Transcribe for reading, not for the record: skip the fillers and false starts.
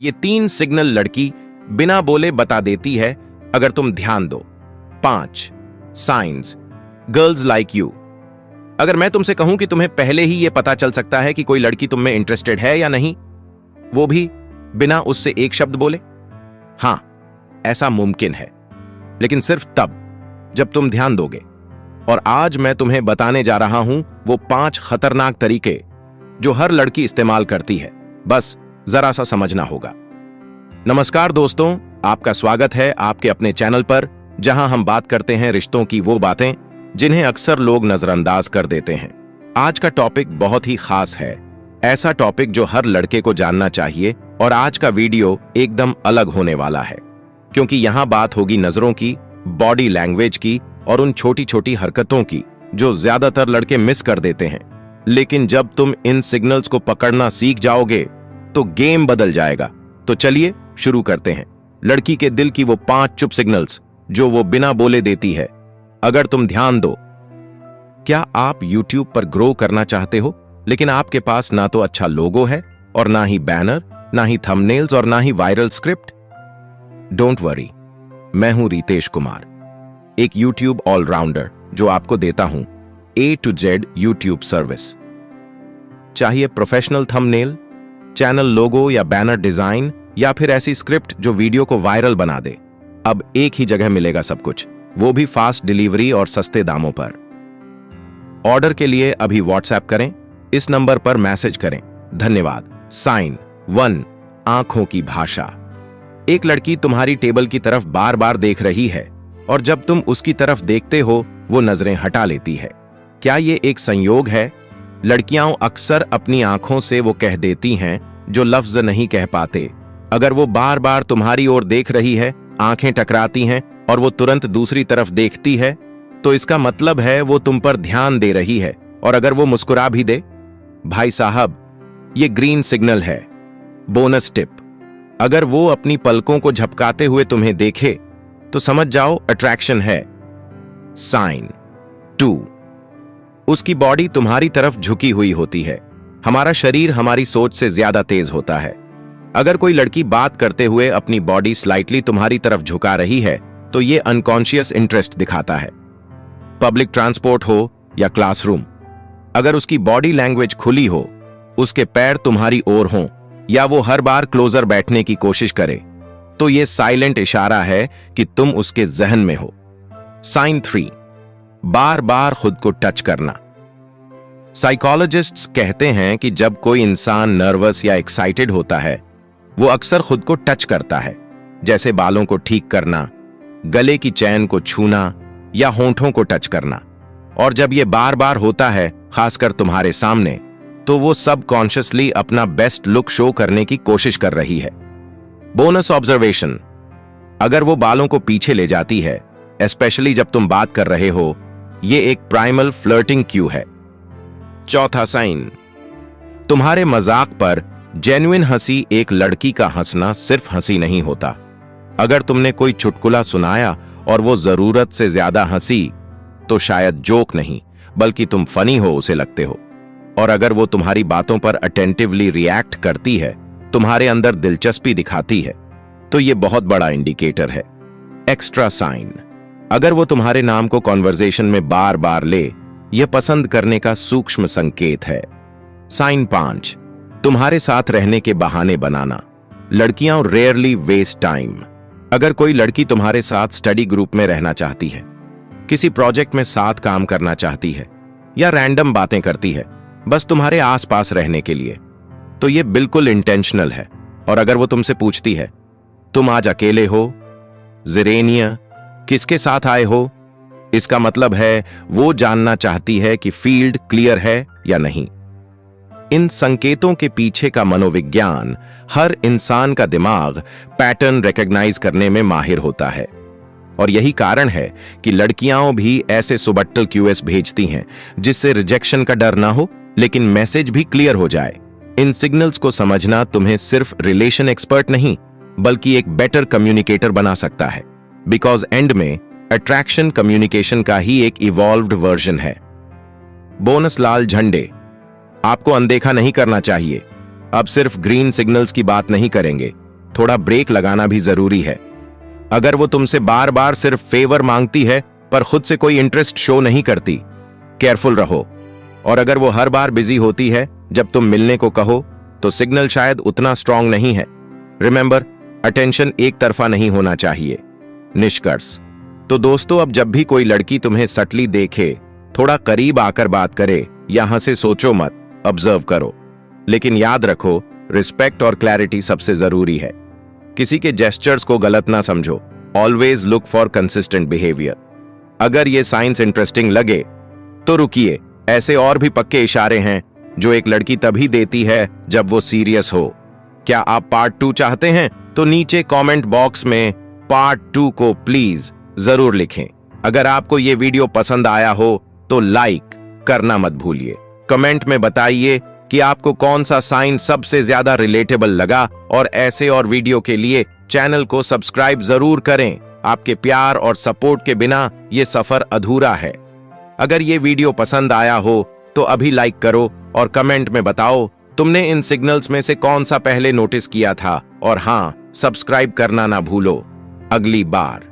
ये 3 सिग्नल लड़की बिना बोले बता देती है अगर तुम ध्यान दो। 5 साइंस गर्ल्स लाइक यू। अगर मैं तुमसे कहूं कि तुम्हें पहले ही यह पता चल सकता है कि कोई लड़की तुम में इंटरेस्टेड है या नहीं, वो भी बिना उससे एक शब्द बोले, हां, ऐसा मुमकिन है, लेकिन सिर्फ तब जब तुम ध्यान दोगे। और आज मैं तुम्हें बताने जा रहा हूं वो 5 खतरनाक तरीके जो हर लड़की इस्तेमाल करती है। बस जरा सा समझना होगा। नमस्कार दोस्तों, आपका स्वागत है आपके अपने चैनल पर, जहां हम बात करते हैं रिश्तों की वो बातें जिन्हें अक्सर लोग नजरअंदाज कर देते हैं। आज का टॉपिक बहुत ही खास है, ऐसा टॉपिक जो हर लड़के को जानना चाहिए। और आज का वीडियो एकदम अलग होने वाला है, क्योंकि यहां बात होगी नजरों की, बॉडी लैंग्वेज की और उन छोटी छोटी हरकतों की जो ज्यादातर लड़के मिस कर देते हैं। लेकिन जब तुम इन सिग्नल्स को पकड़ना सीख जाओगे तो गेम बदल जाएगा। तो चलिए शुरू करते हैं। लड़की के दिल की वो 5 चुप सिग्नल्स जो वो बिना बोले देती है, अगर तुम ध्यान दो। क्या आप YouTube पर ग्रो करना चाहते हो, लेकिन आपके पास ना तो अच्छा लोगो है और ना ही बैनर, ना ही थंबनेल्स और ना ही वायरल स्क्रिप्ट? डोंट वरी, मैं हूं रितेश कुमार, एक YouTube ऑलराउंडर जो आपको देता हूं A to Z YouTube service. चाहिए प्रोफेशनल थंबनेल, चैनल लोगो या बैनर डिजाइन, या फिर ऐसी स्क्रिप्ट जो वीडियो को वायरल बना दे, अब एक ही जगह मिलेगा सब कुछ, वो भी फास्ट डिलीवरी और सस्ते दामों पर। ऑर्डर के लिए अभी व्हाट्सएप करें, इस नंबर पर मैसेज करें। धन्यवाद। साइन 1 आंखों की भाषा। एक लड़की तुम्हारी टेबल की तरफ बार बार देख रही है और जब तुम उसकी तरफ देखते हो वो नजरें हटा लेती है। क्या ये एक संयोग है? लड़कियां अक्सर अपनी आंखों से वो कह देती हैं जो लफ्ज नहीं कह पाते। अगर वो बार बार तुम्हारी ओर देख रही है, आंखें टकराती हैं और वो तुरंत दूसरी तरफ देखती है, तो इसका मतलब है वो तुम पर ध्यान दे रही है। और अगर वो मुस्कुरा भी दे, भाई साहब, ये ग्रीन सिग्नल है। बोनस टिप, अगर वो अपनी पलकों को झपकाते हुए तुम्हें देखे तो समझ जाओ अट्रैक्शन है। साइन 2 उसकी बॉडी तुम्हारी तरफ झुकी हुई होती है। हमारा शरीर हमारी सोच से ज्यादा तेज होता है। अगर कोई लड़की बात करते हुए अपनी बॉडी स्लाइटली तुम्हारी तरफ झुका रही है तो ये अनकॉन्शियस इंटरेस्ट दिखाता है। पब्लिक ट्रांसपोर्ट हो या क्लासरूम, अगर उसकी बॉडी लैंग्वेज खुली हो, उसके पैर तुम्हारी ओर हों या वो हर बार क्लोजर बैठने की कोशिश करे, तो ये साइलेंट इशारा है कि तुम उसके जहन में हो। साइन 3 बार बार खुद को टच करना। साइकोलॉजिस्ट्स कहते हैं कि जब कोई इंसान नर्वस या एक्साइटेड होता है, वो अक्सर खुद को टच करता है, जैसे बालों को ठीक करना, गले की चैन को छूना या होंठों को टच करना। और जब ये बार बार होता है, खासकर तुम्हारे सामने, तो वो सबकॉन्शियसली अपना बेस्ट लुक शो करने की कोशिश कर रही है। बोनस ऑब्जर्वेशन, अगर वो बालों को पीछे ले जाती है, एस्पेशली जब तुम बात कर रहे हो, ये एक प्राइमल फ्लर्टिंग क्यू है। चौथा साइन, तुम्हारे मजाक पर जेन्युइन हंसी। एक लड़की का हंसना सिर्फ हंसी नहीं होता। अगर तुमने कोई चुटकुला सुनाया और वो जरूरत से ज्यादा हंसी, तो शायद जोक नहीं बल्कि तुम फनी हो उसे लगते हो। और अगर वो तुम्हारी बातों पर अटेंटिवली रिएक्ट करती है, तुम्हारे अंदर दिलचस्पी दिखाती है, तो ये बहुत बड़ा इंडिकेटर है। एक्स्ट्रा साइन, अगर वो तुम्हारे नाम को कॉन्वर्जेशन में बार बार ले, यह पसंद करने का सूक्ष्म संकेत है। साइन 5 तुम्हारे साथ रहने के बहाने बनाना। लड़कियां रेयरली वेस्ट टाइम। अगर कोई लड़की तुम्हारे साथ स्टडी ग्रुप में रहना चाहती है, किसी प्रोजेक्ट में साथ काम करना चाहती है या रैंडम बातें करती है बस तुम्हारे आसपास रहने के लिए, तो यह बिल्कुल इंटेंशनल है। और अगर वो तुमसे पूछती है, तुम आज अकेले हो, जिरेनिया, किसके साथ आए हो, इसका मतलब है वो जानना चाहती है कि फील्ड क्लियर है या नहीं। इन संकेतों के पीछे का मनोविज्ञान, हर इंसान का दिमाग पैटर्न रिकॉग्नाइज करने में माहिर होता है। और यही कारण है कि लड़कियां भी ऐसे सुबट्टल क्यूएस भेजती हैं जिससे रिजेक्शन का डर ना हो, लेकिन मैसेज भी क्लियर हो जाए। इन सिग्नल्स को समझना तुम्हें सिर्फ रिलेशन एक्सपर्ट नहीं, बल्कि एक बेटर कम्युनिकेटर बना सकता है। बिकॉज एंड में अट्रैक्शन कम्युनिकेशन का ही एक इवॉल्व्ड वर्जन है। बोनस लाल झंडे, आपको अनदेखा नहीं करना चाहिए। अब सिर्फ ग्रीन सिग्नल्स की बात नहीं करेंगे, थोड़ा ब्रेक लगाना भी जरूरी है। अगर वो तुमसे बार बार सिर्फ फेवर मांगती है पर खुद से कोई इंटरेस्ट शो नहीं करती, केयरफुल रहो। और अगर वो हर बार बिजी होती है जब तुम मिलने को कहो, तो सिग्नल शायद उतना स्ट्रांग नहीं है। रिमेंबर, अटेंशन एक तरफा नहीं होना चाहिए। निष्कर्ष तो दोस्तों, अब जब भी कोई लड़की तुम्हें सटली देखे, थोड़ा करीब आकर बात करे, यहां से सोचो मत, ऑब्जर्व करो। लेकिन याद रखो, रिस्पेक्ट और क्लैरिटी सबसे जरूरी है। किसी के जेस्चर्स को गलत ना समझो। Always look for consistent behaviour. अगर ये साइंस इंटरेस्टिंग लगे तो रुकिए। ऐसे और भी पक्के इशारे हैं जो एक लड़की तभी देती है जब वो सीरियस हो। क्या आप पार्ट 2 चाहते हैं? तो नीचे कमेंट बॉक्स में पार्ट 2 को प्लीज जरूर लिखें। अगर आपको ये वीडियो पसंद आया हो तो लाइक करना मत भूलिए। कमेंट में बताइए कि आपको कौन सा साइन सबसे ज्यादा रिलेटेबल लगा, और ऐसे और वीडियो के लिए चैनल को सब्सक्राइब जरूर करें। आपके प्यार और सपोर्ट के बिना ये सफर अधूरा है। अगर ये वीडियो पसंद आया हो तो अभी लाइक करो और कमेंट में बताओ तुमने इन सिग्नल्स में से कौन सा पहले नोटिस किया था। और हाँ, सब्सक्राइब करना ना भूलो। अगली बार